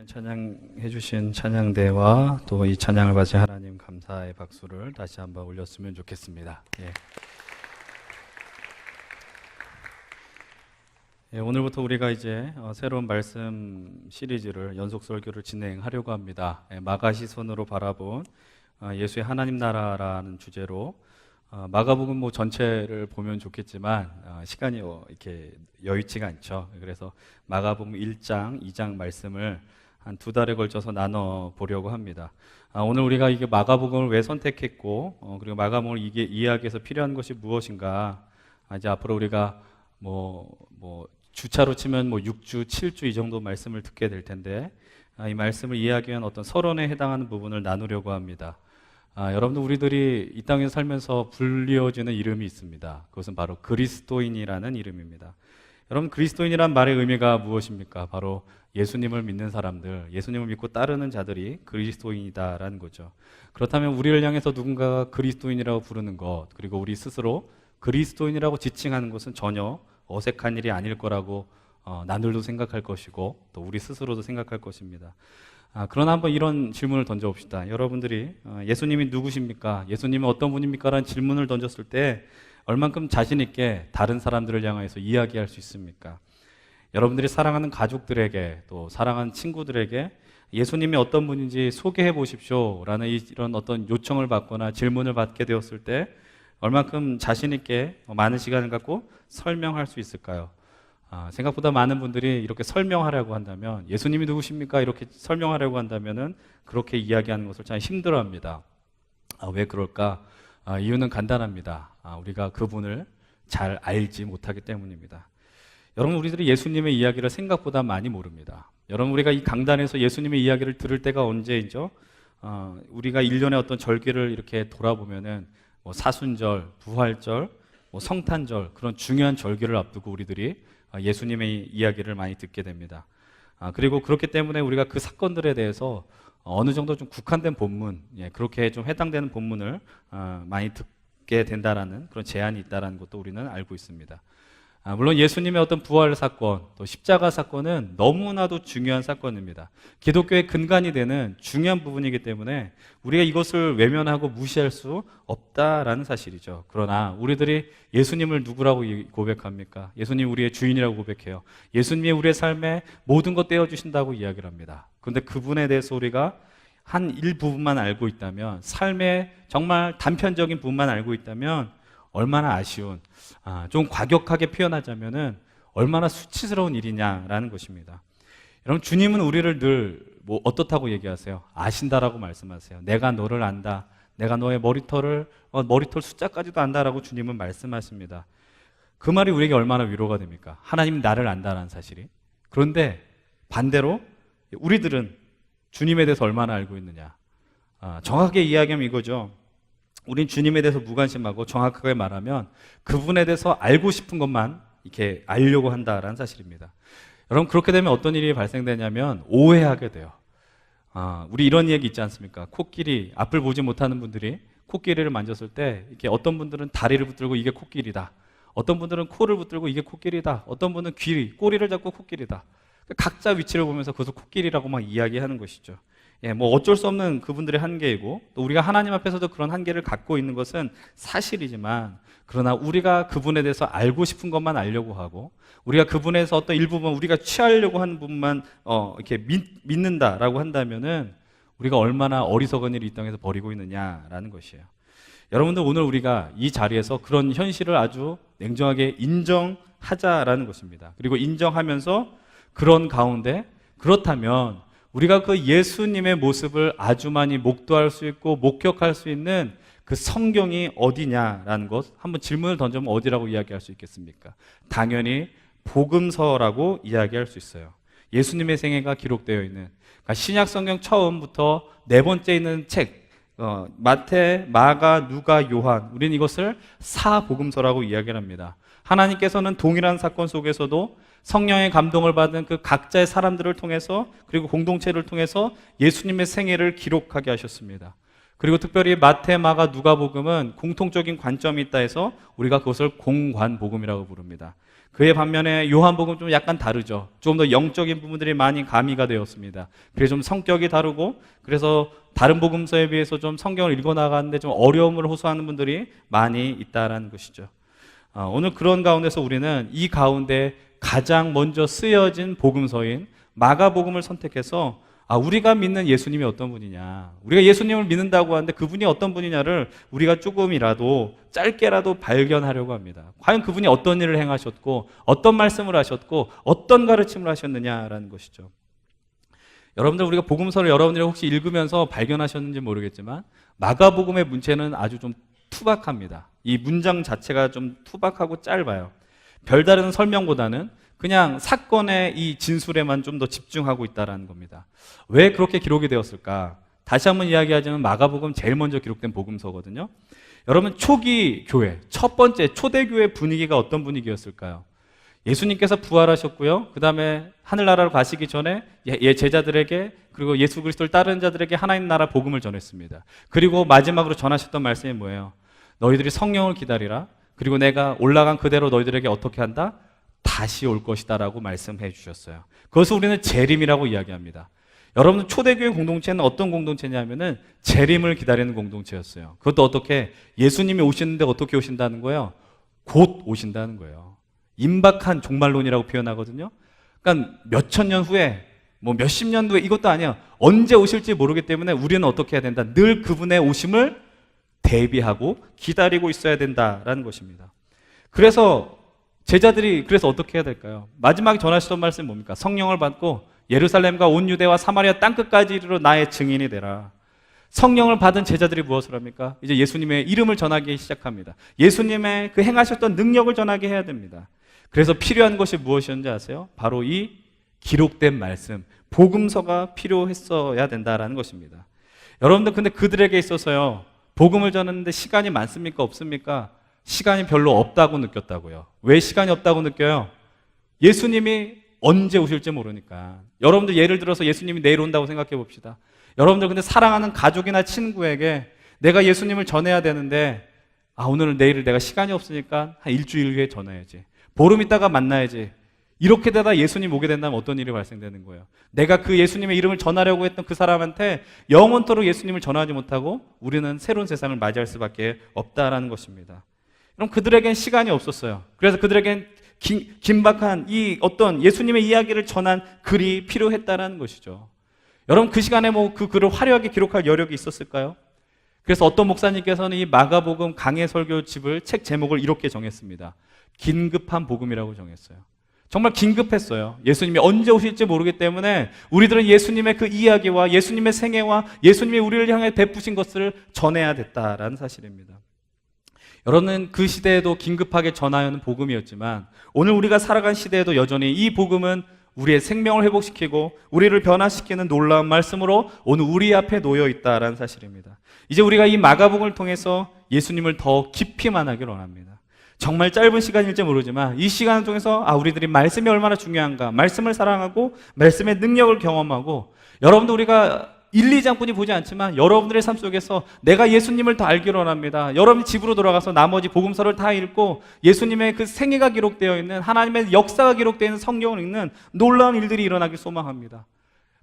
찬양해 주신 찬양대와 또 이 찬양을 받으신 하나님 감사의 박수를 다시 한번 올렸으면 좋겠습니다. 오늘부터 우리가 이제 새로운 말씀 시리즈를 연속 설교를 진행하려고 합니다. 마가시선으로 바라본 예수의 하나님 나라라는 주제로 마가복음 전체를 보면 좋겠지만 시간이 이렇게 여의치가 않죠. 그래서 마가복음 1장, 2장 말씀을 한 2달에 걸쳐서 나눠 보려고 합니다. 오늘 우리가 이게 마가복음을 왜 선택했고, 그리고 마가복음을 이게 이해하기 위해서 필요한 것이 무엇인가? 이제 앞으로 우리가 주차로 치면 6주, 7주 이 정도 말씀을 듣게 될 텐데, 이 말씀을 이해하기 위한 어떤 서론에 해당하는 부분을 나누려고 합니다. 여러분들 우리들이 이 땅에 살면서 불리워지는 이름이 있습니다. 그것은 바로 그리스도인이라는 이름입니다. 여러분, 그리스도인이란 말의 의미가 무엇입니까? 바로 예수님을 믿는 사람들, 예수님을 믿고 따르는 자들이 그리스도인이다라는 거죠. 그렇다면 우리를 향해서 누군가가 그리스도인이라고 부르는 것, 그리고 우리 스스로 그리스도인이라고 지칭하는 것은 전혀 어색한 일이 아닐 거라고 나들도 생각할 것이고 또 우리 스스로도 생각할 것입니다. 그러나 한번 이런 질문을 던져봅시다. 여러분들이 예수님이 누구십니까? 예수님은 어떤 분입니까? 라는 질문을 던졌을 때 얼만큼 자신 있게 다른 사람들을 향해서 이야기할 수 있습니까? 여러분들이 사랑하는 가족들에게 또 사랑하는 친구들에게 예수님이 어떤 분인지 소개해 보십시오 라는 이런 어떤 요청을 받거나 질문을 받게 되었을 때 얼만큼 자신 있게 많은 시간을 갖고 설명할 수 있을까요? 생각보다 많은 분들이 이렇게 설명하려고 한다면, 예수님이 누구십니까? 이렇게 설명하려고 한다면은 그렇게 이야기하는 것을 참 힘들어합니다. 왜 그럴까? 이유는 간단합니다. 우리가 그분을 잘 알지 못하기 때문입니다. 여러분, 우리들이 예수님의 이야기를 생각보다 많이 모릅니다. 여러분, 우리가 이 강단에서 예수님의 이야기를 들을 때가 언제이죠? 우리가 1년의 어떤 절기를 이렇게 돌아보면은 사순절, 부활절, 성탄절, 그런 중요한 절기를 앞두고 우리들이 예수님의 이야기를 많이 듣게 됩니다. 그리고 그렇기 때문에 우리가 그 사건들에 대해서 어느 정도 좀 국한된 본문, 그렇게 좀 해당되는 본문을 많이 듣게 된다라는 그런 제한이 있다라는 것도 우리는 알고 있습니다. 물론 예수님의 어떤 부활 사건, 또 십자가 사건은 너무나도 중요한 사건입니다. 기독교의 근간이 되는 중요한 부분이기 때문에 우리가 이것을 외면하고 무시할 수 없다라는 사실이죠. 그러나 우리들이 예수님을 누구라고 고백합니까? 예수님 우리의 주인이라고 고백해요. 예수님이 우리의 삶에 모든 것 떼어주신다고 이야기를 합니다. 그런데 그분에 대해서 우리가 한 일부분만 알고 있다면, 삶의 정말 단편적인 부분만 알고 있다면 얼마나 아쉬운, 좀 과격하게 표현하자면은 얼마나 수치스러운 일이냐라는 것입니다. 여러분, 주님은 우리를 늘 어떻다고 얘기하세요? 아신다라고 말씀하세요. 내가 너를 안다. 내가 너의 머리털 숫자까지도 안다라고 주님은 말씀하십니다. 그 말이 우리에게 얼마나 위로가 됩니까? 하나님이 나를 안다라는 사실이. 그런데 반대로 우리들은 주님에 대해서 얼마나 알고 있느냐? 정확하게 이야기하면 이거죠. 우린 주님에 대해서 무관심하고, 정확하게 말하면 그분에 대해서 알고 싶은 것만 이렇게 알려고 한다라는 사실입니다. 여러분, 그렇게 되면 어떤 일이 발생되냐면 오해하게 돼요. 우리 이런 얘기 있지 않습니까? 코끼리, 앞을 보지 못하는 분들이 코끼리를 만졌을 때 이렇게 어떤 분들은 다리를 붙들고 이게 코끼리다, 어떤 분들은 코를 붙들고 이게 코끼리다, 어떤 분은 꼬리를 잡고 코끼리다. 각자 위치를 보면서 그것을 코끼리라고 막 이야기하는 것이죠. 어쩔 수 없는 그분들의 한계이고, 또 우리가 하나님 앞에서도 그런 한계를 갖고 있는 것은 사실이지만, 그러나 우리가 그분에 대해서 알고 싶은 것만 알려고 하고, 우리가 그분에서 어떤 일부분, 우리가 취하려고 하는 부분만 이렇게 믿는다라고 한다면은 우리가 얼마나 어리석은 일을 이 땅에서 벌이고 있느냐라는 것이에요. 여러분들, 오늘 우리가 이 자리에서 그런 현실을 아주 냉정하게 인정하자라는 것입니다. 그리고 인정하면서 그런 가운데, 그렇다면 우리가 그 예수님의 모습을 아주 많이 목도할 수 있고 목격할 수 있는 그 성경이 어디냐라는 것, 한번 질문을 던져보면 어디라고 이야기할 수 있겠습니까? 당연히 복음서라고 이야기할 수 있어요. 예수님의 생애가 기록되어 있는, 그러니까 신약 성경 처음부터 네 번째 있는 책, 마태, 마가, 누가, 요한, 우리는 이것을 사복음서라고 이야기를 합니다. 하나님께서는 동일한 사건 속에서도 성령의 감동을 받은 그 각자의 사람들을 통해서, 그리고 공동체를 통해서 예수님의 생애를 기록하게 하셨습니다. 그리고 특별히 마태, 마가, 누가복음은 공통적인 관점이 있다 해서 우리가 그것을 공관복음이라고 부릅니다. 그에 반면에 요한복음 좀 약간 다르죠. 조금 더 영적인 부분들이 많이 가미가 되었습니다. 그래서 좀 성격이 다르고, 그래서 다른 복음서에 비해서 좀 성경을 읽어나가는데 좀 어려움을 호소하는 분들이 많이 있다라는 것이죠. 오늘 그런 가운데서 우리는 이 가운데 가장 먼저 쓰여진 복음서인 마가복음을 선택해서 우리가 믿는 예수님이 어떤 분이냐, 우리가 예수님을 믿는다고 하는데 그분이 어떤 분이냐를 우리가 조금이라도 짧게라도 발견하려고 합니다. 과연 그분이 어떤 일을 행하셨고 어떤 말씀을 하셨고 어떤 가르침을 하셨느냐라는 것이죠. 여러분들, 우리가 복음서를 여러분들이 혹시 읽으면서 발견하셨는지 모르겠지만 마가복음의 문체는 아주 좀 투박합니다. 이 문장 자체가 좀 투박하고 짧아요. 별다른 설명보다는 그냥 사건의 이 진술에만 좀 더 집중하고 있다는 겁니다. 왜 그렇게 기록이 되었을까? 다시 한번 이야기하자면 마가복음 제일 먼저 기록된 복음서거든요. 여러분, 초기 교회, 첫 번째 초대교회 분위기가 어떤 분위기였을까요? 예수님께서 부활하셨고요. 그 다음에 하늘나라로 가시기 전에 제자들에게, 그리고 예수 그리스도를 따르는 자들에게 하나님 나라 복음을 전했습니다. 그리고 마지막으로 전하셨던 말씀이 뭐예요? 너희들이 성령을 기다리라. 그리고 내가 올라간 그대로 너희들에게 어떻게 한다? 다시 올 것이다 라고 말씀해 주셨어요. 그것을 우리는 재림이라고 이야기합니다. 여러분, 초대교회 공동체는 어떤 공동체냐면은 재림을 기다리는 공동체였어요. 그것도 어떻게? 예수님이 오시는데 어떻게 오신다는 거예요? 곧 오신다는 거예요. 임박한 종말론이라고 표현하거든요. 그러니까 몇천 년 후에, 뭐 몇십 년 후에, 이것도 아니야. 언제 오실지 모르기 때문에 우리는 어떻게 해야 된다? 늘 그분의 오심을 대비하고 기다리고 있어야 된다라는 것입니다. 그래서 제자들이 그래서 어떻게 해야 될까요? 마지막에 전하시던 말씀이 뭡니까? 성령을 받고 예루살렘과 온 유대와 사마리아 땅끝까지 이르러 나의 증인이 되라. 성령을 받은 제자들이 무엇을 합니까? 이제 예수님의 이름을 전하기 시작합니다. 예수님의 그 행하셨던 능력을 전하게 해야 됩니다. 그래서 필요한 것이 무엇이었는지 아세요? 바로 이 기록된 말씀, 복음서가 필요했어야 된다라는 것입니다. 여러분들, 근데 그들에게 있어서요, 복음을 전하는데 시간이 많습니까? 없습니까? 시간이 별로 없다고 느꼈다고요. 왜 시간이 없다고 느껴요? 예수님이 언제 오실지 모르니까. 여러분들, 예를 들어서 예수님이 내일 온다고 생각해 봅시다. 여러분들, 근데 사랑하는 가족이나 친구에게 내가 예수님을 전해야 되는데 오늘 내일을 내가 시간이 없으니까 한 일주일 후에 전해야지, 보름 있다가 만나야지, 이렇게 되다 예수님 오게 된다면 어떤 일이 발생되는 거예요? 내가 그 예수님의 이름을 전하려고 했던 그 사람한테 영원토록 예수님을 전하지 못하고 우리는 새로운 세상을 맞이할 수밖에 없다라는 것입니다. 그럼 그들에겐 시간이 없었어요. 그래서 그들에겐 긴박한 이 어떤 예수님의 이야기를 전한 글이 필요했다라는 것이죠. 여러분, 그 시간에 뭐 그 글을 화려하게 기록할 여력이 있었을까요? 그래서 어떤 목사님께서는 이 마가복음 강해 설교집을 책 제목을 이렇게 정했습니다. 긴급한 복음이라고 정했어요. 정말 긴급했어요. 예수님이 언제 오실지 모르기 때문에 우리들은 예수님의 그 이야기와 예수님의 생애와 예수님이 우리를 향해 베푸신 것을 전해야 됐다라는 사실입니다. 여러분은 그 시대에도 긴급하게 전하야 하는 복음이었지만 오늘 우리가 살아간 시대에도 여전히 이 복음은 우리의 생명을 회복시키고 우리를 변화시키는 놀라운 말씀으로 오늘 우리 앞에 놓여 있다라는 사실입니다. 이제 우리가 이 마가복음을 통해서 예수님을 더 깊이 만나기를 원합니다. 정말 짧은 시간일지 모르지만 이 시간을 통해서 우리들이 말씀이 얼마나 중요한가, 말씀을 사랑하고 말씀의 능력을 경험하고, 여러분도 우리가 1, 2장뿐이 보지 않지만 여러분들의 삶 속에서 내가 예수님을 더 알기를 원합니다. 여러분 집으로 돌아가서 나머지 복음서를 다 읽고 예수님의 그 생애가 기록되어 있는, 하나님의 역사가 기록되어 있는 성경을 읽는 놀라운 일들이 일어나길 소망합니다.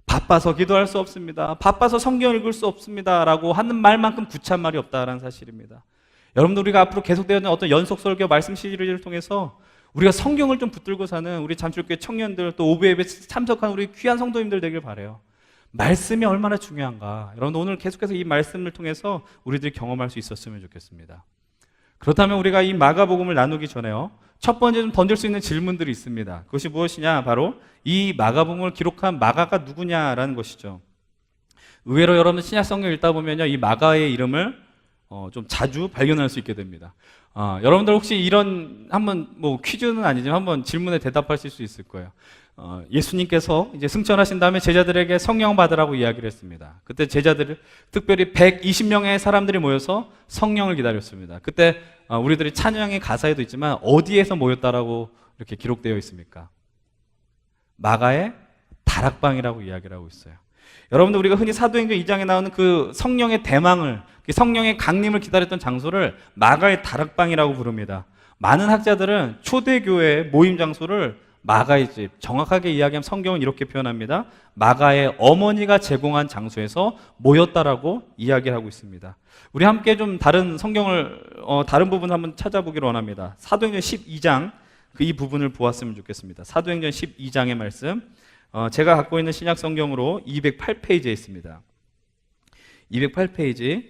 바빠서 기도할 수 없습니다, 바빠서 성경 읽을 수 없습니다 라고 하는 말만큼 구차한 말이 없다라는 사실입니다. 여러분들, 우리가 앞으로 계속되어지는 어떤 연속 설교 말씀 시리즈를 통해서 우리가 성경을 좀 붙들고 사는 우리 잠실교회 청년들, 또 오브예배 참석한 우리 귀한 성도님들 되길 바라요. 말씀이 얼마나 중요한가, 여러분 오늘 계속해서 이 말씀을 통해서 우리들이 경험할 수 있었으면 좋겠습니다. 그렇다면 우리가 이 마가복음을 나누기 전에요, 첫 번째 좀 던질 수 있는 질문들이 있습니다. 그것이 무엇이냐? 바로 이 마가복음을 기록한 마가가 누구냐라는 것이죠. 의외로 여러분 신약 성경 읽다 보면요, 이 마가의 이름을 좀 자주 발견할 수 있게 됩니다. 여러분들 혹시 이런 한번 뭐 퀴즈는 아니지만 한번 질문에 대답하실 수 있을 거예요. 예수님께서 이제 승천하신 다음에 제자들에게 성령 받으라고 이야기를 했습니다. 그때 제자들, 특별히 120명의 사람들이 모여서 성령을 기다렸습니다. 그때 우리들이 찬양의 가사에도 있지만 어디에서 모였다라고 이렇게 기록되어 있습니까? 마가의 다락방이라고 이야기를 하고 있어요. 여러분들 우리가 흔히 사도행전 2장에 나오는 그 성령의 대망을, 그 성령의 강림을 기다렸던 장소를 마가의 다락방이라고 부릅니다. 많은 학자들은 초대교회 모임 장소를 마가의 집, 정확하게 이야기하면 성경은 이렇게 표현합니다. 마가의 어머니가 제공한 장소에서 모였다라고 이야기를 하고 있습니다. 우리 함께 좀 다른 성경을 다른 부분 한번 찾아보기를 원합니다. 사도행전 12장 이 부분을 보았으면 좋겠습니다. 사도행전 12장의 말씀, 제가 갖고 있는 신약 성경으로 208페이지에 있습니다. 208페이지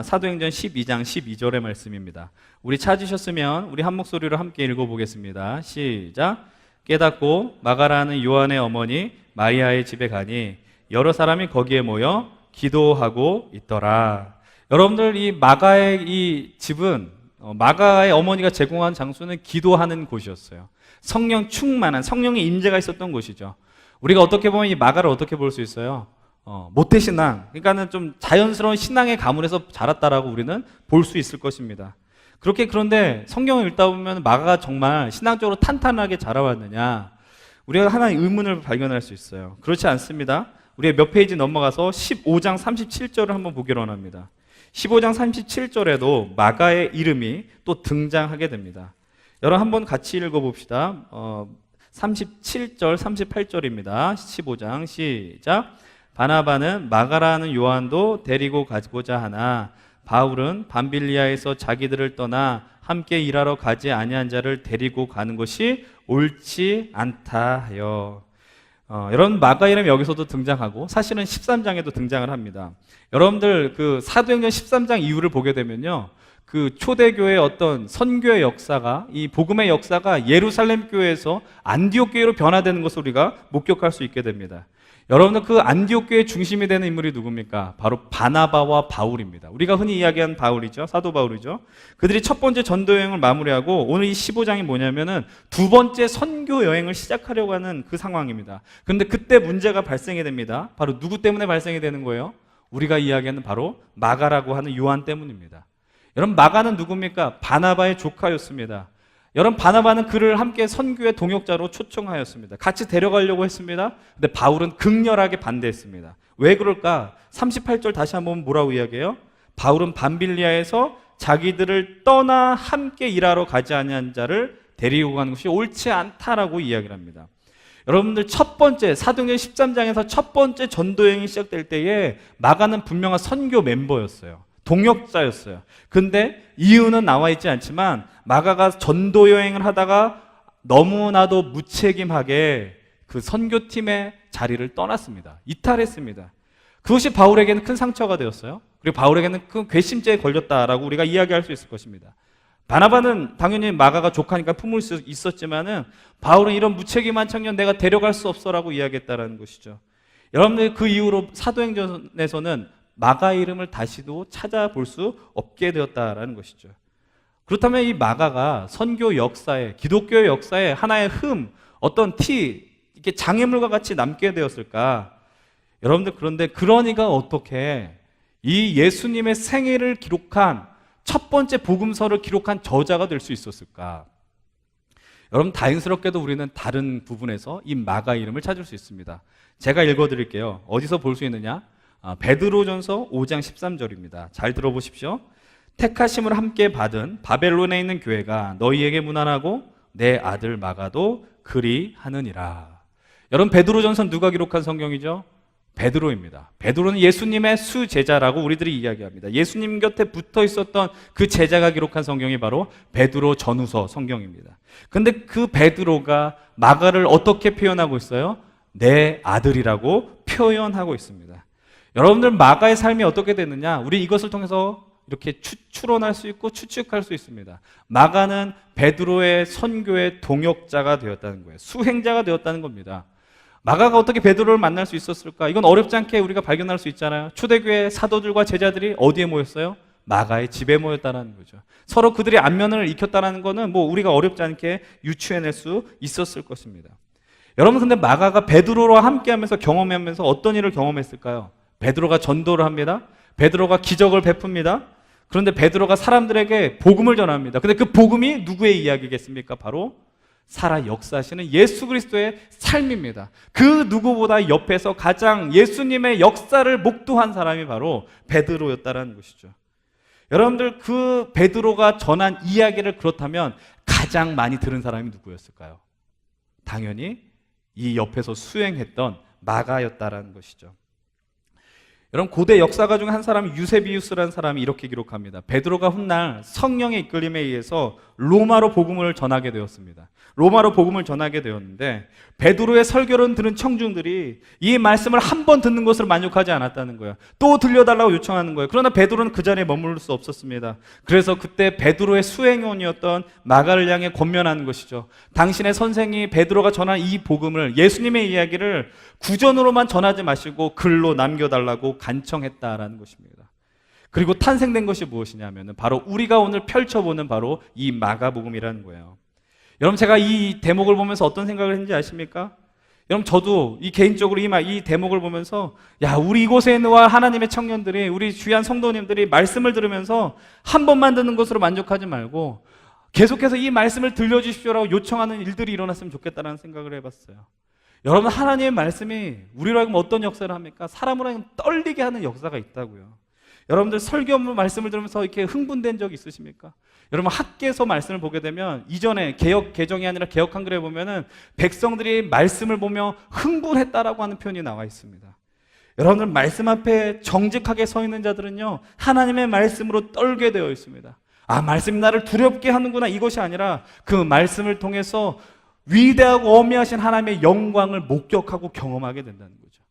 사도행전 12장 12절의 말씀입니다. 우리 찾으셨으면 우리 한 목소리로 함께 읽어보겠습니다. 시작. 깨닫고 마가라는 요한의 어머니 마리아의 집에 가니 여러 사람이 거기에 모여 기도하고 있더라. 여러분들 이 마가의 이 집은 마가의 어머니가 제공한 장소는 기도하는 곳이었어요. 성령 충만한 성령의 임재가 있었던 곳이죠. 우리가 어떻게 보면 이 마가를 어떻게 볼 수 있어요? 모태신앙, 그러니까는 좀 자연스러운 신앙의 가문에서 자랐다라고 우리는 볼 수 있을 것입니다. 그런데 성경을 읽다 보면 마가가 정말 신앙적으로 탄탄하게 자라왔느냐, 우리가 하나의 의문을 발견할 수 있어요. 그렇지 않습니다. 우리가 몇 페이지 넘어가서 15장 37절을 한번 보기로 합니다. 15장 37절에도 마가의 이름이 또 등장하게 됩니다. 여러분 한번 같이 읽어봅시다. 37절 38절입니다 15장 시작. 바나바는 마가라는 요한도 데리고 가고자 하나 바울은 밤빌리아에서 자기들을 떠나 함께 일하러 가지 아니한 자를 데리고 가는 것이 옳지 않다 하여. 여러분 마가 이름이 여기서도 등장하고 사실은 13장에도 등장을 합니다. 여러분들 그 사도행전 13장 이후를 보게 되면요, 그 초대교회의 어떤 선교의 역사가, 이 복음의 역사가 예루살렘 교회에서 안디옥 교회로 변화되는 것을 우리가 목격할 수 있게 됩니다. 여러분들 그 안디옥 교회의 중심이 되는 인물이 누굽니까? 바로 바나바와 바울입니다. 우리가 흔히 이야기하는 바울이죠. 사도 바울이죠. 그들이 첫 번째 전도 여행을 마무리하고 오늘 이 15장이 뭐냐면은 두 번째 선교 여행을 시작하려고 하는 그 상황입니다. 그런데 그때 문제가 발생이 됩니다. 바로 누구 때문에 발생이 되는 거예요? 우리가 이야기하는 바로 마가라고 하는 요한 때문입니다. 여러분 마가는 누굽니까? 바나바의 조카였습니다. 여러분 바나바는 그를 함께 선교의 동역자로 초청하였습니다. 같이 데려가려고 했습니다. 근데 바울은 극렬하게 반대했습니다. 왜 그럴까? 38절 다시 한번 뭐라고 이야기해요? 바울은 밤빌리아에서 자기들을 떠나 함께 일하러 가지 아니한 자를 데리고 가는 것이 옳지 않다라고 이야기를 합니다. 여러분들 첫 번째 사도행전 13장에서 첫 번째 전도여행이 시작될 때에 마가는 분명한 선교 멤버였어요. 동역자였어요. 근데 이유는 나와 있지 않지만 마가가 전도 여행을 하다가 너무나도 무책임하게 그 선교팀의 자리를 떠났습니다. 이탈했습니다. 그것이 바울에게는 큰 상처가 되었어요. 그리고 바울에게는 큰 괘씸죄에 걸렸다라고 우리가 이야기할 수 있을 것입니다. 바나바는 당연히 마가가 조카니까 품을 수 있었지만은 바울은 이런 무책임한 청년 내가 데려갈 수 없어라고 이야기했다라는 것이죠. 여러분들 그 이후로 사도행전에서는 마가 이름을 다시도 찾아볼 수 없게 되었다라는 것이죠. 그렇다면 이 마가가 선교 역사에, 기독교의 역사에 하나의 어떤 이렇게 장애물과 같이 남게 되었을까? 여러분들 그런데 그러니까 어떻게 이 예수님의 생애를 기록한 첫 번째 복음서를 기록한 저자가 될 수 있었을까? 여러분 다행스럽게도 우리는 다른 부분에서 이 마가 이름을 찾을 수 있습니다. 제가 읽어드릴게요. 어디서 볼 수 있느냐? 베드로전서 5장 13절입니다. 잘 들어보십시오. 택하심을 함께 받은 바벨론에 있는 교회가 너희에게 문안하고 내 아들 마가도 그리 하느니라. 여러분 베드로전서 누가 기록한 성경이죠? 베드로입니다. 베드로는 예수님의 수제자라고 우리들이 이야기합니다. 예수님 곁에 붙어 있었던 그 제자가 기록한 성경이 바로 베드로 전후서 성경입니다. 근데 그 베드로가 마가를 어떻게 표현하고 있어요? 내 아들이라고 표현하고 있습니다. 여러분들 마가의 삶이 어떻게 됐느냐? 우리 이것을 통해서 이렇게 추론할 수 있고 추측할 수 있습니다. 마가는 베드로의 선교의 동역자가 되었다는 거예요. 수행자가 되었다는 겁니다. 마가가 어떻게 베드로를 만날 수 있었을까? 이건 어렵지 않게 우리가 발견할 수 있잖아요. 초대교회 사도들과 제자들이 어디에 모였어요? 마가의 집에 모였다는 거죠. 서로 그들의 안면을 익혔다는 거는 뭐 우리가 어렵지 않게 유추해낼 수 있었을 것입니다. 여러분 근데 마가가 베드로와 함께하면서 경험하면서 어떤 일을 경험했을까요? 베드로가 전도를 합니다. 베드로가 기적을 베풉니다. 그런데 베드로가 사람들에게 복음을 전합니다. 근데 그 복음이 누구의 이야기겠습니까? 바로 살아 역사하시는 예수 그리스도의 삶입니다. 그 누구보다 옆에서 가장 예수님의 역사를 목도한 사람이 바로 베드로였다라는 것이죠. 여러분들, 그 베드로가 전한 이야기를 그렇다면 가장 많이 들은 사람이 누구였을까요? 당연히 이 옆에서 수행했던 마가였다라는 것이죠. 여러분, 고대 역사가 중 한 사람이 유세비우스라는 사람이 이렇게 기록합니다. 베드로가 훗날 성령의 이끌림에 의해서 로마로 복음을 전하게 되었습니다. 로마로 복음을 전하게 되었는데 베드로의 설교를 들은 청중들이 이 말씀을 한 번 듣는 것으로 만족하지 않았다는 거예요. 또 들려달라고 요청하는 거예요. 그러나 베드로는 그 자리에 머무를 수 없었습니다. 그래서 그때 베드로의 수행원이었던 마가를 향해 권면하는 것이죠. 당신의 선생이 베드로가 전한 이 복음을, 예수님의 이야기를 구전으로만 전하지 마시고 글로 남겨달라고 간청했다라는 것입니다. 그리고 탄생된 것이 무엇이냐면 바로 우리가 오늘 펼쳐보는 바로 이 마가복음이라는 거예요. 여러분, 제가 이 대목을 보면서 어떤 생각을 했는지 아십니까? 여러분, 저도 개인적으로 이 대목을 보면서 우리 이곳에 있는 하나님의 청년들이, 우리 귀한 성도님들이 말씀을 들으면서 한 번만 듣는 것으로 만족하지 말고 계속해서 이 말씀을 들려주십시오라고 요청하는 일들이 일어났으면 좋겠다는 생각을 해봤어요. 여러분, 하나님의 말씀이 우리로 하여금 어떤 역사를 합니까? 사람으로 하여금 떨리게 하는 역사가 있다고요. 여러분들, 설교 말씀을 들으면서 이렇게 흥분된 적 있으십니까? 여러분, 학개서 말씀을 보게 되면 이전에 개역 개정이 아니라 개역 한글에 보면은 백성들이 말씀을 보며 흥분했다라고 하는 표현이 나와 있습니다. 여러분들, 말씀 앞에 정직하게 서 있는 자들은요, 하나님의 말씀으로 떨게 되어 있습니다. 말씀이 나를 두렵게 하는구나, 이것이 아니라 그 말씀을 통해서 위대하고 어미하신 하나님의 영광을 목격하고 경험하게 된다는 거죠.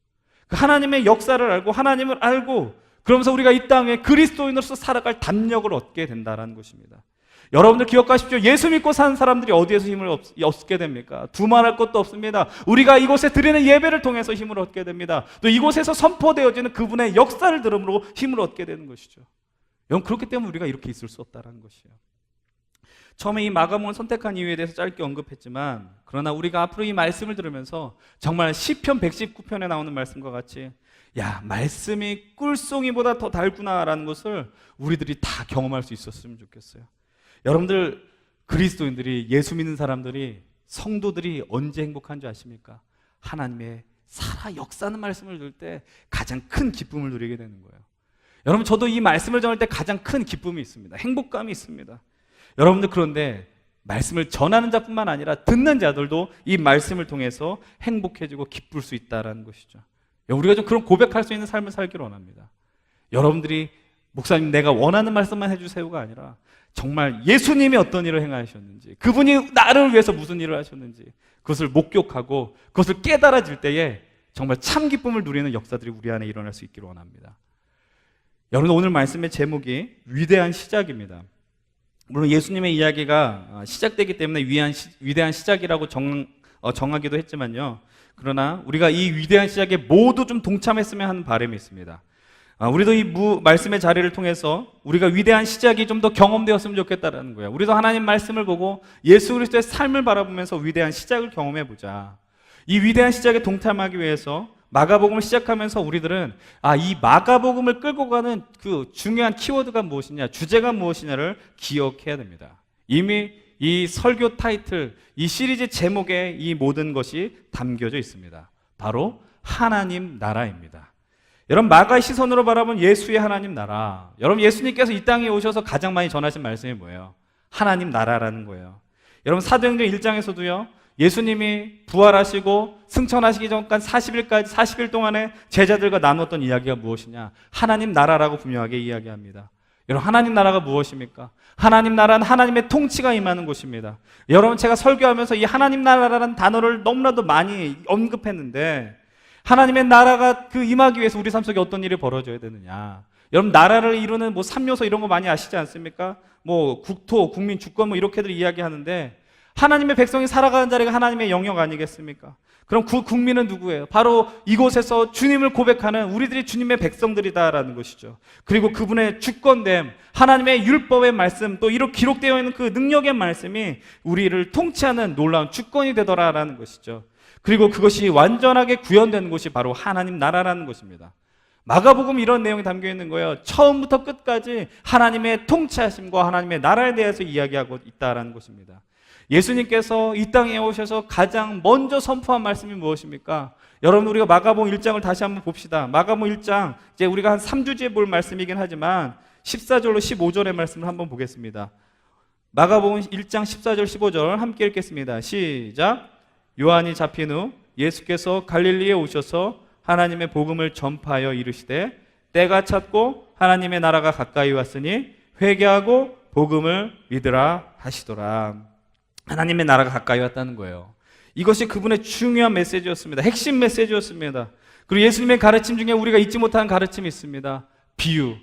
그 하나님의 역사를 알고 하나님을 알고 그러면서 우리가 이 땅에 그리스도인으로서 살아갈 담력을 얻게 된다는 것입니다. 여러분들 기억하십시오. 예수 믿고 사는 사람들이 어디에서 힘을 얻게 됩니까? 두말할 것도 없습니다. 우리가 이곳에 드리는 예배를 통해서 힘을 얻게 됩니다. 또 이곳에서 선포되어지는 그분의 역사를 들음으로 힘을 얻게 되는 것이죠. 여러분, 그렇기 때문에 우리가 이렇게 있을 수 없다는 것이에요. 처음에 이 마가복음을 선택한 이유에 대해서 짧게 언급했지만, 그러나 우리가 앞으로 이 말씀을 들으면서 정말 시편 119편에 나오는 말씀과 같이 말씀이 꿀송이보다 더 달구나라는 것을 우리들이 다 경험할 수 있었으면 좋겠어요. 여러분들, 그리스도인들이, 예수 믿는 사람들이, 성도들이 언제 행복한 줄 아십니까? 하나님의 살아 역사하는 말씀을 들을 때 가장 큰 기쁨을 누리게 되는 거예요. 여러분, 저도 이 말씀을 전할 때 가장 큰 기쁨이 있습니다. 행복감이 있습니다. 여러분들, 그런데 말씀을 전하는 자뿐만 아니라 듣는 자들도 이 말씀을 통해서 행복해지고 기쁠 수 있다는 것이죠. 우리가 좀 그런 고백할 수 있는 삶을 살기를 원합니다. 여러분들이 목사님, 내가 원하는 말씀만 해주세요가 아니라 정말 예수님이 어떤 일을 행하셨는지, 그분이 나를 위해서 무슨 일을 하셨는지 그것을 목격하고 그것을 깨달아질 때에 정말 참 기쁨을 누리는 역사들이 우리 안에 일어날 수 있기를 원합니다. 여러분, 오늘 말씀의 제목이 위대한 시작입니다. 물론 예수님의 이야기가 시작되기 때문에 위대한 시작이라고 정하기도 했지만요, 그러나 우리가 이 위대한 시작에 모두 좀 동참했으면 하는 바람이 있습니다. 우리도 이 말씀의 자리를 통해서 우리가 위대한 시작이 좀 더 경험되었으면 좋겠다는 거예요. 우리도 하나님 말씀을 보고 예수 그리스도의 삶을 바라보면서 위대한 시작을 경험해보자. 이 위대한 시작에 동참하기 위해서 마가복음을 시작하면서 우리들은 이 마가복음을 끌고 가는 그 중요한 키워드가 무엇이냐, 주제가 무엇이냐를 기억해야 됩니다. 이미 이 설교 타이틀, 이 시리즈 제목에 이 모든 것이 담겨져 있습니다. 바로 하나님 나라입니다. 여러분, 마가의 시선으로 바라본 예수의 하나님 나라, 여러분, 예수님께서 이 땅에 오셔서 가장 많이 전하신 말씀이 뭐예요? 하나님 나라라는 거예요. 여러분, 사도행전 1장에서도요, 예수님이 부활하시고 승천하시기 전까지 40일 동안에 제자들과 나눴던 이야기가 무엇이냐? 하나님 나라라고 분명하게 이야기합니다. 여러분, 하나님 나라가 무엇입니까? 하나님 나라는 하나님의 통치가 임하는 곳입니다. 여러분, 제가 설교하면서 이 하나님 나라라는 단어를 너무나도 많이 언급했는데, 하나님의 나라가 임하기 위해서 우리 삶 속에 어떤 일이 벌어져야 되느냐? 여러분, 나라를 이루는 3요소 이런 거 많이 아시지 않습니까? 국토, 국민, 주권 이렇게들 이야기하는데, 하나님의 백성이 살아가는 자리가 하나님의 영역 아니겠습니까? 그럼 그 국민은 누구예요? 바로 이곳에서 주님을 고백하는 우리들이 주님의 백성들이다라는 것이죠. 그리고 그분의 주권됨, 하나님의 율법의 말씀, 또 이렇게 기록되어 있는 그 능력의 말씀이 우리를 통치하는 놀라운 주권이 되더라라는 것이죠. 그리고 그것이 완전하게 구현된 곳이 바로 하나님 나라라는 것입니다. 마가복음 이런 내용이 담겨 있는 거예요. 처음부터 끝까지 하나님의 통치하심과 하나님의 나라에 대해서 이야기하고 있다라는 것입니다. 예수님께서 이 땅에 오셔서 가장 먼저 선포한 말씀이 무엇입니까? 여러분, 우리가 마가복음 1장을 다시 한번 봅시다. 마가복음 1장, 이제 우리가 한 3주째 볼 말씀이긴 하지만 14절로 15절의 말씀을 한번 보겠습니다. 마가복음 1장 14절 15절 함께 읽겠습니다. 시작. 요한이 잡힌 후 예수께서 갈릴리에 오셔서 하나님의 복음을 전파하여 이르시되 때가 찼고 하나님의 나라가 가까이 왔으니 회개하고 복음을 믿으라 하시더라. 하나님의 나라가 가까이 왔다는 거예요. 이것이 그분의 중요한 메시지였습니다. 핵심 메시지였습니다. 그리고 예수님의 가르침 중에 우리가 잊지 못하는 가르침이 있습니다. 비유,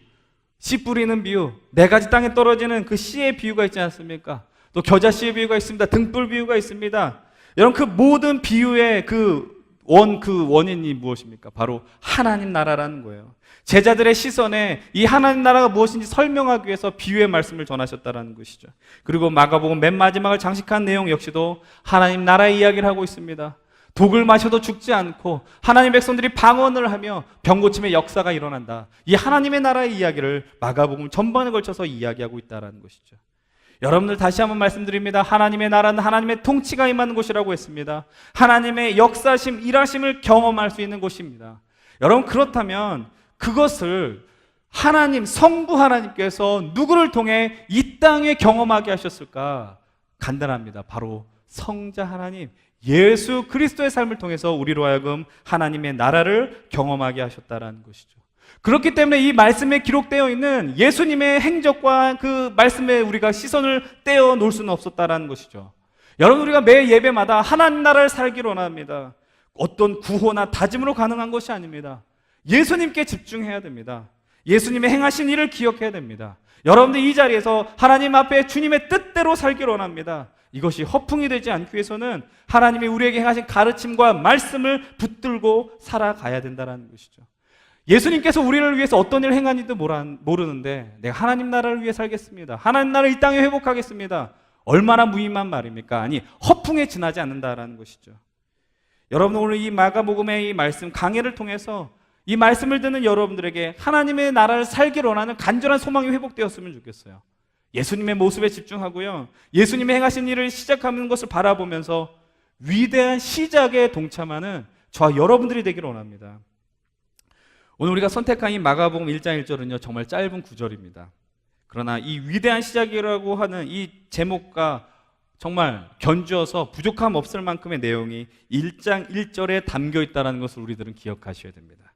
씨 뿌리는 비유, 4가지 땅에 떨어지는 그 씨의 비유가 있지 않습니까? 또 겨자씨의 비유가 있습니다. 등불 비유가 있습니다. 여러분, 그 모든 비유의 그 원인이 무엇입니까? 바로 하나님 나라라는 거예요. 제자들의 시선에 이 하나님 나라가 무엇인지 설명하기 위해서 비유의 말씀을 전하셨다는 것이죠. 그리고 마가복음 맨 마지막을 장식한 내용 역시도 하나님 나라의 이야기를 하고 있습니다. 독을 마셔도 죽지 않고 하나님 백성들이 방언을 하며 병고침의 역사가 일어난다. 이 하나님의 나라의 이야기를 마가복음 전반에 걸쳐서 이야기하고 있다는 것이죠. 여러분들 다시 한번 말씀드립니다. 하나님의 나라는 하나님의 통치가 임하는 곳이라고 했습니다. 하나님의 역사심, 일하심을 경험할 수 있는 곳입니다. 여러분, 그렇다면 그것을 하나님, 성부 하나님께서 누구를 통해 이 땅에 경험하게 하셨을까? 간단합니다. 바로 성자 하나님, 예수 그리스도의 삶을 통해서 우리로 하여금 하나님의 나라를 경험하게 하셨다는 것이죠. 그렇기 때문에 이 말씀에 기록되어 있는 예수님의 행적과 그 말씀에 우리가 시선을 떼어 놓을 수는 없었다는 것이죠. 여러분, 우리가 매 예배마다 하나님 나라를 살기를 원합니다. 어떤 구호나 다짐으로 가능한 것이 아닙니다. 예수님께 집중해야 됩니다. 예수님의 행하신 일을 기억해야 됩니다. 여러분들 이 자리에서 하나님 앞에 주님의 뜻대로 살기를 원합니다. 이것이 허풍이 되지 않기 위해서는 하나님이 우리에게 행하신 가르침과 말씀을 붙들고 살아가야 된다는 것이죠. 예수님께서 우리를 위해서 어떤 일을 행하는지도 모르는데 내가 하나님 나라를 위해 살겠습니다. 하나님 나라를 이 땅에 회복하겠습니다. 얼마나 무의미한 말입니까? 아니, 허풍에 지나지 않는다라는 것이죠. 여러분, 오늘 이 마가복음의 이 말씀 강해를 통해서 이 말씀을 듣는 여러분들에게 하나님의 나라를 살기를 원하는 간절한 소망이 회복되었으면 좋겠어요. 예수님의 모습에 집중하고요, 예수님의 행하신 일을 시작하는 것을 바라보면서 위대한 시작에 동참하는 저와 여러분들이 되기를 원합니다. 오늘 우리가 선택한 이 마가복음 1장 1절은요 정말 짧은 구절입니다. 그러나 이 위대한 시작이라고 하는 이 제목과 정말 견주어서 부족함 없을 만큼의 내용이 1장 1절에 담겨 있다는 것을 우리들은 기억하셔야 됩니다.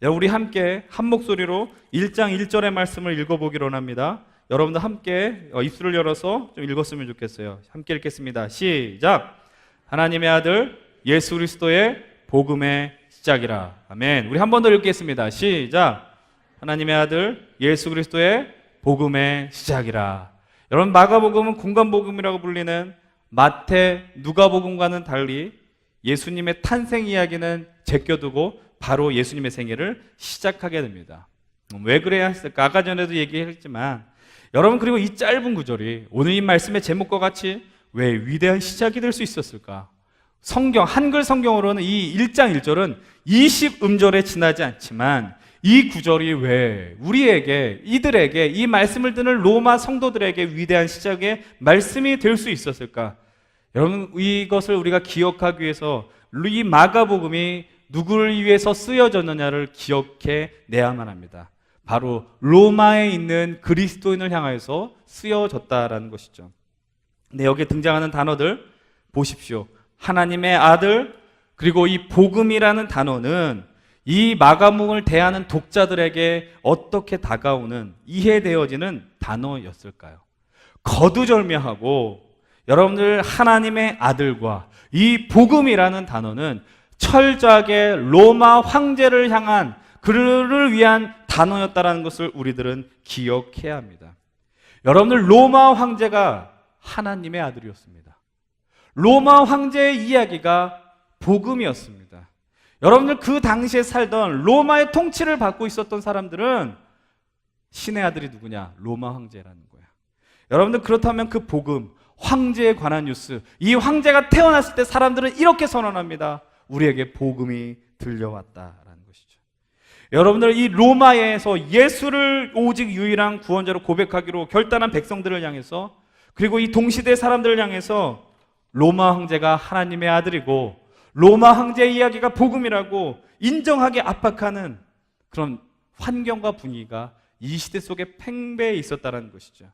여러분, 우리 함께 한 목소리로 1장 1절의 말씀을 읽어보기로 합니다. 여러분들 함께 입술을 열어서 좀 읽었으면 좋겠어요. 함께 읽겠습니다. 시작. 하나님의 아들 예수 그리스도의 복음의 시작이라. 아멘. 우리 한 번 더 읽겠습니다. 시작. 하나님의 아들 예수 그리스도의 복음의 시작이라. 여러분, 마가복음은 공간복음이라고 불리는 마태, 누가복음과는 달리 예수님의 탄생 이야기는 제껴두고 바로 예수님의 생애를 시작하게 됩니다. 왜 그래야 했을까? 아까 전에도 얘기했지만 여러분, 그리고 이 짧은 구절이 오늘 이 말씀의 제목과 같이 왜 위대한 시작이 될 수 있었을까? 성경, 한글 성경으로는 이 1장 1절은 20음절에 지나지 않지만 이 구절이 왜 우리에게, 이들에게, 이 말씀을 듣는 로마 성도들에게 위대한 시작의 말씀이 될 수 있었을까? 여러분, 이것을 우리가 기억하기 위해서 이 마가복음이 누구를 위해서 쓰여졌느냐를 기억해 내야만 합니다. 바로 로마에 있는 그리스도인을 향하여서 쓰여졌다라는 것이죠. 근데 여기에 등장하는 단어들 보십시오. 하나님의 아들, 그리고 이 복음이라는 단어는 이 마가복음을 대하는 독자들에게 어떻게 다가오는, 이해되어지는 단어였을까요? 거두절미하고 여러분들 하나님의 아들과 이 복음이라는 단어는 철저하게 로마 황제를 향한, 그를 위한 단어였다는 것을 우리들은 기억해야 합니다. 여러분들, 로마 황제가 하나님의 아들이었습니다. 로마 황제의 이야기가 복음이었습니다. 여러분들, 그 당시에 살던 로마의 통치를 받고 있었던 사람들은 신의 아들이 누구냐? 로마 황제라는 거야. 여러분들, 그렇다면 그 복음, 황제에 관한 뉴스, 이 황제가 태어났을 때 사람들은 이렇게 선언합니다. 우리에게 복음이 들려왔다라는 것이죠. 여러분들, 이 로마에서 예수를 오직 유일한 구원자로 고백하기로 결단한 백성들을 향해서 그리고 이 동시대 사람들을 향해서 로마 황제가 하나님의 아들이고 로마 황제의 이야기가 복음이라고 인정하게 압박하는 그런 환경과 분위기가 이 시대 속에 팽배해 있었다는 것이죠.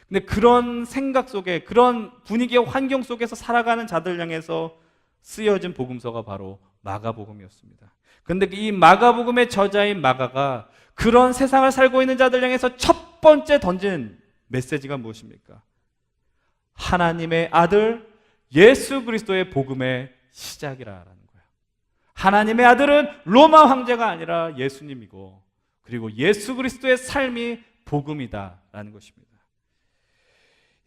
근데 그런 생각 속에, 그런 분위기와 환경 속에서 살아가는 자들 향해서 쓰여진 복음서가 바로 마가복음이었습니다. 근데 이 마가복음의 저자인 마가가 그런 세상을 살고 있는 자들 향해서 첫 번째 던진 메시지가 무엇입니까? 하나님의 아들 예수 그리스도의 복음의 시작이라는 거예요. 하나님의 아들은 로마 황제가 아니라 예수님이고, 그리고 예수 그리스도의 삶이 복음이다라는 것입니다.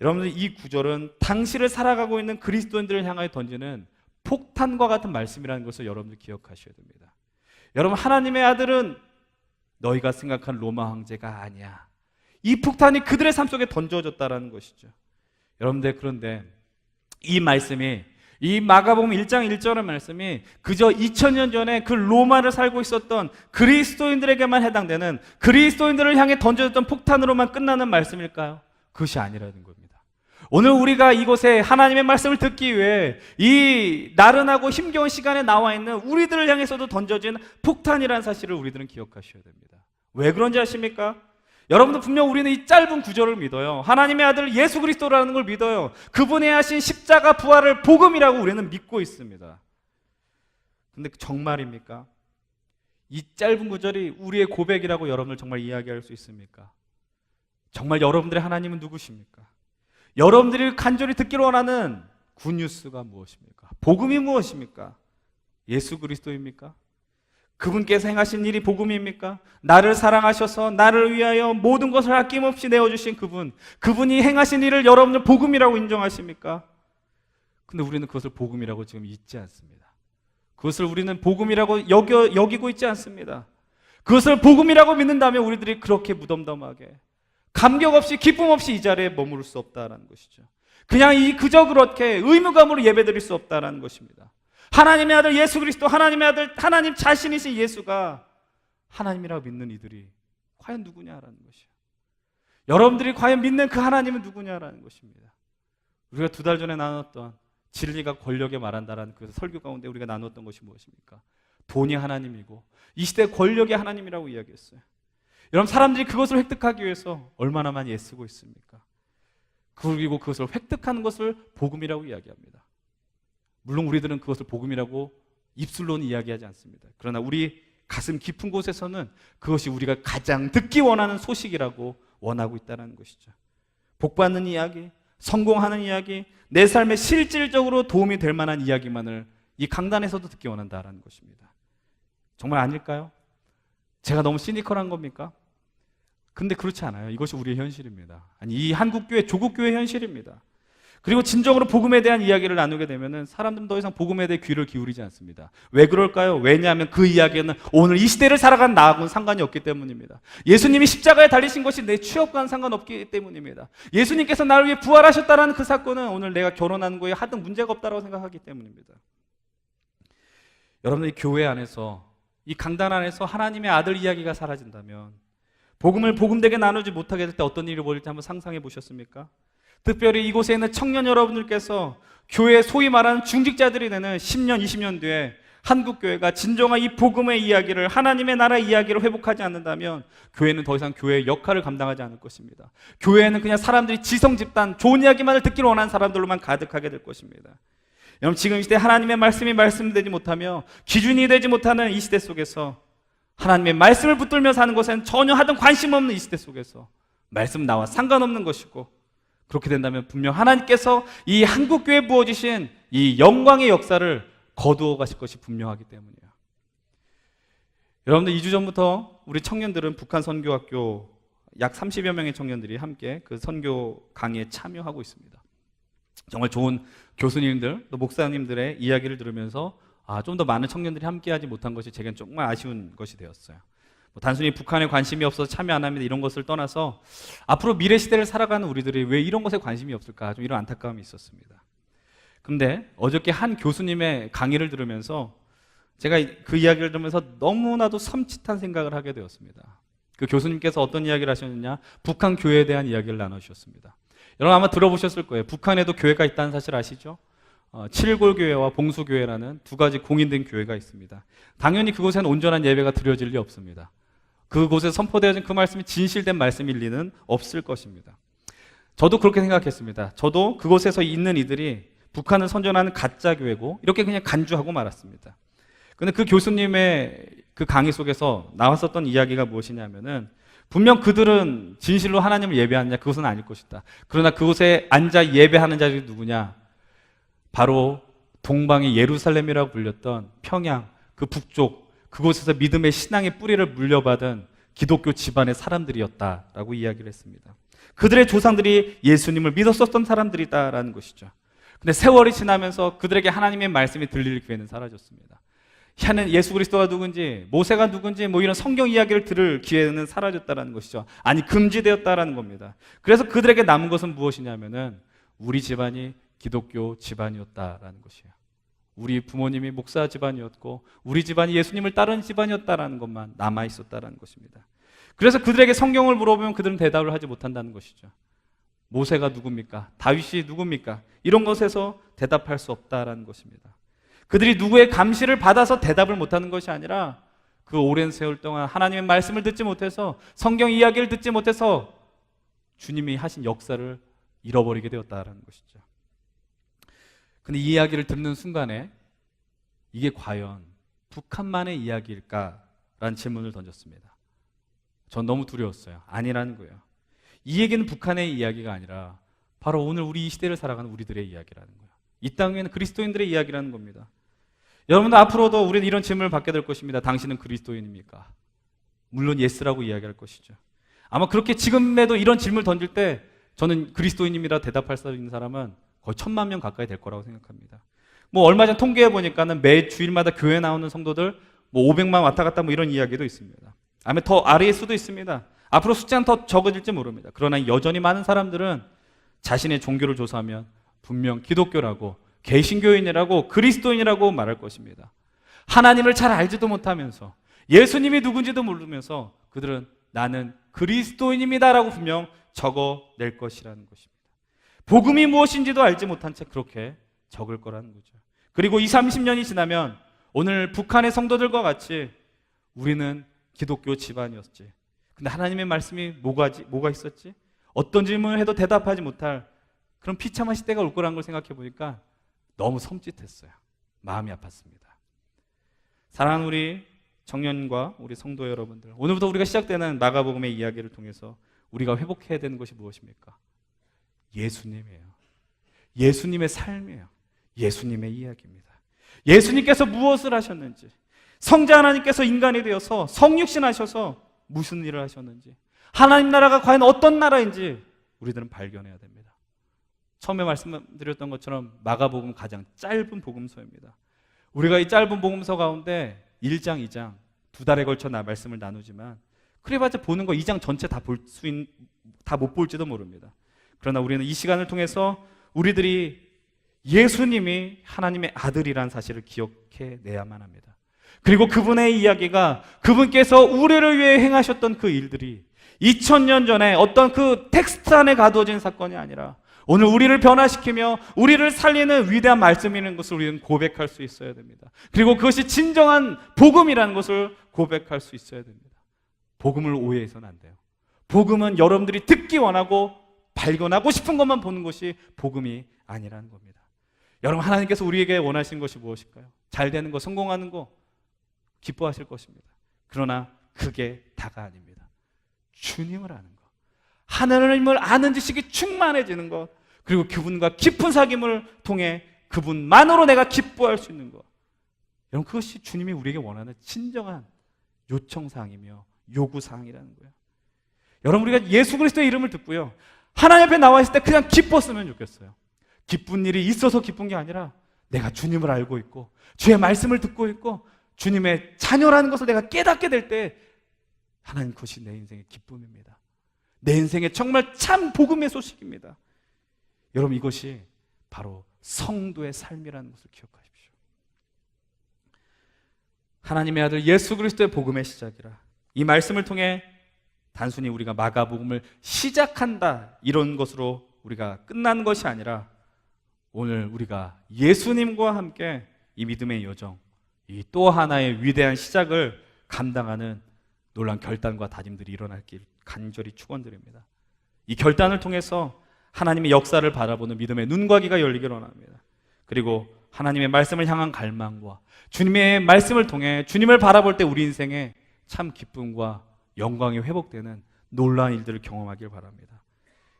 여러분들, 이 구절은 당시를 살아가고 있는 그리스도인들을 향하여 던지는 폭탄과 같은 말씀이라는 것을 여러분들 기억하셔야 됩니다. 여러분, 하나님의 아들은 너희가 생각한 로마 황제가 아니야. 이 폭탄이 그들의 삶 속에 던져졌다는 것이죠. 여러분들, 그런데 이 말씀이, 이 마가복음 1장 1절의 말씀이 그저 2000년 전에 그 로마를 살고 있었던 그리스도인들에게만 해당되는, 그리스도인들을 향해 던져졌던 폭탄으로만 끝나는 말씀일까요? 그것이 아니라는 겁니다. 오늘 우리가 이곳에 하나님의 말씀을 듣기 위해 이 나른하고 힘겨운 시간에 나와 있는 우리들을 향해서도 던져진 폭탄이라는 사실을 우리들은 기억하셔야 됩니다. 왜 그런지 아십니까? 여러분들, 분명 우리는 이 짧은 구절을 믿어요. 하나님의 아들 예수 그리스도라는 걸 믿어요. 그분이 하신 십자가 부활을 복음이라고 우리는 믿고 있습니다. 근데 정말입니까? 이 짧은 구절이 우리의 고백이라고 여러분들 정말 이야기할 수 있습니까? 정말 여러분들의 하나님은 누구십니까? 여러분들이 간절히 듣기를 원하는 굿뉴스가 무엇입니까? 복음이 무엇입니까? 예수 그리스도입니까? 그분께서 행하신 일이 복음입니까? 나를 사랑하셔서 나를 위하여 모든 것을 아낌없이 내어주신 그분이 행하신 일을 여러분들 복음이라고 인정하십니까? 근데 우리는 그것을 복음이라고 지금 잊지 않습니다. 그것을 우리는 복음이라고 여기고 있지 않습니다. 그것을 복음이라고 믿는다면 우리들이 그렇게 무덤덤하게, 감격 없이, 기쁨 없이 이 자리에 머무를 수 없다는 것이죠. 그냥 그저 그렇게 의무감으로 예배드릴 수 없다는 것입니다. 하나님의 아들 예수 그리스도, 하나님의 아들, 하나님 자신이신 예수가 하나님이라고 믿는 이들이 과연 누구냐라는 것이요. 여러분들이 과연 믿는 그 하나님은 누구냐라는 것입니다. 우리가 2달 전에 나눴던 진리가 권력에 말한다라는 그 설교 가운데 우리가 나눴던 것이 무엇입니까? 돈이 하나님이고 이 시대 권력이 하나님이라고 이야기했어요. 여러분, 사람들이 그것을 획득하기 위해서 얼마나 많이 애쓰고 있습니까? 그리고 그것을 획득하는 것을 복음이라고 이야기합니다. 물론 우리들은 그것을 복음이라고 입술로는 이야기하지 않습니다. 그러나 우리 가슴 깊은 곳에서는 그것이 우리가 가장 듣기 원하는 소식이라고 원하고 있다는 것이죠. 복받는 이야기, 성공하는 이야기, 내 삶에 실질적으로 도움이 될 만한 이야기만을 이 강단에서도 듣기 원한다는 것입니다. 정말 아닐까요? 제가 너무 시니컬한 겁니까? 근데 그렇지 않아요. 이것이 우리의 현실입니다. 아니, 이 한국교회, 조국교회의 현실입니다. 그리고 진정으로 복음에 대한 이야기를 나누게 되면 사람들은 더 이상 복음에 대해 귀를 기울이지 않습니다. 왜 그럴까요? 왜냐하면 그 이야기는 오늘 이 시대를 살아가는 나하고는 상관이 없기 때문입니다. 예수님이 십자가에 달리신 것이 내 취업과는 상관없기 때문입니다. 예수님께서 나를 위해 부활하셨다는 그 사건은 오늘 내가 결혼하는 거에 하등 문제가 없다고 생각하기 때문입니다. 여러분들이 교회 안에서, 이 강단 안에서 하나님의 아들 이야기가 사라진다면, 복음을 복음되게 나누지 못하게 될 때 어떤 일이 벌일지 한번 상상해 보셨습니까? 특별히 이곳에 있는 청년 여러분들께서 교회 소위 말하는 중직자들이 되는 10년, 20년 뒤에 한국교회가 진정한 이 복음의 이야기를, 하나님의 나라의 이야기를 회복하지 않는다면 교회는 더 이상 교회의 역할을 감당하지 않을 것입니다. 교회는 그냥 사람들이 지성집단, 좋은 이야기만을 듣기를 원하는 사람들로만 가득하게 될 것입니다. 여러분, 지금 이 시대 하나님의 말씀이 말씀되지 못하며 기준이 되지 못하는 이 시대 속에서, 하나님의 말씀을 붙들며 사는 것에는 전혀 하등 관심 없는 이 시대 속에서 말씀 나와 상관없는 것이고, 그렇게 된다면 분명 하나님께서 이 한국교회에 부어주신 이 영광의 역사를 거두어 가실 것이 분명하기 때문이에요. 여러분들, 2주 전부터 우리 청년들은 북한 선교학교 약 30여 명의 청년들이 함께 그 선교 강의에 참여하고 있습니다. 정말 좋은 교수님들, 또 목사님들의 이야기를 들으면서 좀 더 많은 청년들이 함께하지 못한 것이 제겐 정말 아쉬운 것이 되었어요. 단순히 북한에 관심이 없어서 참여 안 합니다, 이런 것을 떠나서 앞으로 미래 시대를 살아가는 우리들이 왜 이런 것에 관심이 없을까, 좀 이런 안타까움이 있었습니다. 근데 어저께 한 교수님의 강의를 들으면서 제가 그 이야기를 들으면서 너무나도 섬찟한 생각을 하게 되었습니다. 그 교수님께서 어떤 이야기를 하셨느냐, 북한 교회에 대한 이야기를 나누셨습니다. 여러분 아마 들어보셨을 거예요. 북한에도 교회가 있다는 사실 아시죠? 칠골교회와 봉수교회라는 두 가지 공인된 교회가 있습니다. 당연히 그곳에는 온전한 예배가 드려질 리 없습니다. 그곳에 선포되어진 그 말씀이 진실된 말씀일 리는 없을 것입니다. 저도 그렇게 생각했습니다. 저도 그곳에서 있는 이들이 북한을 선전하는 가짜 교회고 이렇게 그냥 간주하고 말았습니다. 그런데 그 교수님의 그 강의 속에서 나왔었던 이야기가 무엇이냐면은 분명 그들은 진실로 하나님을 예배하느냐 그것은 아닐 것이다. 그러나 그곳에 앉아 예배하는 자들이 누구냐? 바로 동방의 예루살렘이라고 불렸던 평양 그 북쪽 그곳에서 믿음의 신앙의 뿌리를 물려받은 기독교 집안의 사람들이었다라고 이야기를 했습니다. 그들의 조상들이 예수님을 믿었었던 사람들이다라는 것이죠. 근데 세월이 지나면서 그들에게 하나님의 말씀이 들릴 기회는 사라졌습니다. 예수 그리스도가 누군지 모세가 누군지 뭐 이런 성경 이야기를 들을 기회는 사라졌다라는 것이죠. 아니 금지되었다라는 겁니다. 그래서 그들에게 남은 것은 무엇이냐면은 우리 집안이 기독교 집안이었다라는 것이에요. 우리 부모님이 목사 집안이었고 우리 집안이 예수님을 따르는 집안이었다라는 것만 남아 있었다라는 것입니다. 그래서 그들에게 성경을 물어보면 그들은 대답을 하지 못한다는 것이죠. 모세가 누굽니까? 다윗이 누굽니까? 이런 것에서 대답할 수 없다라는 것입니다. 그들이 누구의 감시를 받아서 대답을 못하는 것이 아니라 그 오랜 세월 동안 하나님의 말씀을 듣지 못해서 성경 이야기를 듣지 못해서 주님이 하신 역사를 잃어버리게 되었다라는 것이죠. 근데 이 이야기를 듣는 순간에 이게 과연 북한만의 이야기일까라는 질문을 던졌습니다. 전 너무 두려웠어요. 아니라는 거예요. 이 얘기는 북한의 이야기가 아니라 바로 오늘 우리 이 시대를 살아가는 우리들의 이야기라는 거예요. 이 땅에는 그리스도인들의 이야기라는 겁니다. 여러분들 앞으로도 우리는 이런 질문을 받게 될 것입니다. 당신은 그리스도인입니까? 물론 예스라고 이야기할 것이죠. 아마 그렇게 지금에도 이런 질문을 던질 때 저는 그리스도인입니다 대답할 수 있는 사람은 거의 1000만 명 가까이 될 거라고 생각합니다. 뭐 얼마 전 통계해 보니까는 매 주일마다 교회 나오는 성도들 뭐 500만 왔다 갔다 뭐 이런 이야기도 있습니다. 아마 더 아래일 수도 있습니다. 앞으로 숫자는 더 적어질지 모릅니다. 그러나 여전히 많은 사람들은 자신의 종교를 조사하면 분명 기독교라고 개신교인이라고 그리스도인이라고 말할 것입니다. 하나님을 잘 알지도 못하면서 예수님이 누군지도 모르면서 그들은 나는 그리스도인입니다라고 분명 적어낼 것이라는 것입니다. 복음이 무엇인지도 알지 못한 채 그렇게 적을 거라는 거죠. 그리고 20, 30년이 지나면 오늘 북한의 성도들과 같이 우리는 기독교 집안이었지. 근데 하나님의 말씀이 뭐가 있었지? 어떤 질문을 해도 대답하지 못할 그런 비참한 시대가 올 거라는 걸 생각해 보니까 너무 섬찟했어요. 마음이 아팠습니다. 사랑하는 우리 청년과 우리 성도 여러분들, 오늘부터 우리가 시작되는 마가복음의 이야기를 통해서 우리가 회복해야 되는 것이 무엇입니까? 예수님이에요. 예수님의 삶이에요. 예수님의 이야기입니다. 예수님께서 무엇을 하셨는지, 성자 하나님께서 인간이 되어서 성육신 하셔서 무슨 일을 하셨는지, 하나님 나라가 과연 어떤 나라인지 우리들은 발견해야 됩니다. 처음에 말씀드렸던 것처럼 마가복음 가장 짧은 복음서입니다. 우리가 이 짧은 복음서 가운데 1장, 2장 2달에 걸쳐 말씀을 나누지만 그래봤자 보는 거 2장 전체 다 못 볼지도 모릅니다. 그러나 우리는 이 시간을 통해서 우리들이 예수님이 하나님의 아들이라는 사실을 기억해 내야만 합니다. 그리고 그분의 이야기가 그분께서 우리를 위해 행하셨던 그 일들이 2000년 전에 어떤 그 텍스트 안에 가두어진 사건이 아니라 오늘 우리를 변화시키며 우리를 살리는 위대한 말씀이라는 것을 우리는 고백할 수 있어야 됩니다. 그리고 그것이 진정한 복음이라는 것을 고백할 수 있어야 됩니다. 복음을 오해해서는 안 돼요. 복음은 여러분들이 듣기 원하고 발견하고 싶은 것만 보는 것이 복음이 아니라는 겁니다. 여러분, 하나님께서 우리에게 원하시는 것이 무엇일까요? 잘 되는 거, 성공하는 거 기뻐하실 것입니다. 그러나 그게 다가 아닙니다. 주님을 아는 것, 하나님을 아는 지식이 충만해지는 것, 그리고 그분과 깊은 사귐을 통해 그분만으로 내가 기뻐할 수 있는 것, 여러분, 그것이 주님이 우리에게 원하는 진정한 요청사항이며 요구사항이라는 거예요. 여러분, 우리가 예수 그리스도의 이름을 듣고요, 하나님 앞에 나와 있을 때 그냥 기뻤으면 좋겠어요. 기쁜 일이 있어서 기쁜 게 아니라 내가 주님을 알고 있고 주의 말씀을 듣고 있고 주님의 자녀라는 것을 내가 깨닫게 될 때 하나님, 그것이 내 인생의 기쁨입니다. 내 인생의 정말 참 복음의 소식입니다. 여러분, 이것이 바로 성도의 삶이라는 것을 기억하십시오. 하나님의 아들 예수 그리스도의 복음의 시작이라. 이 말씀을 통해 단순히 우리가 마가복음을 시작한다 이런 것으로 우리가 끝난 것이 아니라 오늘 우리가 예수님과 함께 이 믿음의 여정, 이 또 하나의 위대한 시작을 감당하는 놀라운 결단과 다짐들이 일어날 길 간절히 축원드립니다. 이 결단을 통해서 하나님의 역사를 바라보는 믿음의 눈과 귀가 열리기를 원합니다. 그리고 하나님의 말씀을 향한 갈망과 주님의 말씀을 통해 주님을 바라볼 때 우리 인생에 참 기쁨과 영광이 회복되는 놀라운 일들을 경험하길 바랍니다.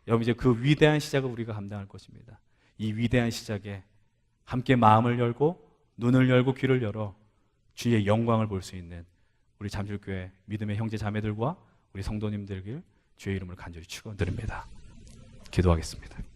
여러분, 이제 그 위대한 시작을 우리가 감당할 것입니다. 이 위대한 시작에 함께 마음을 열고 눈을 열고 귀를 열어 주의 영광을 볼 수 있는 우리 잠실교회 믿음의 형제 자매들과 우리 성도님들 길 주의 이름을 간절히 축원드립니다. 기도하겠습니다.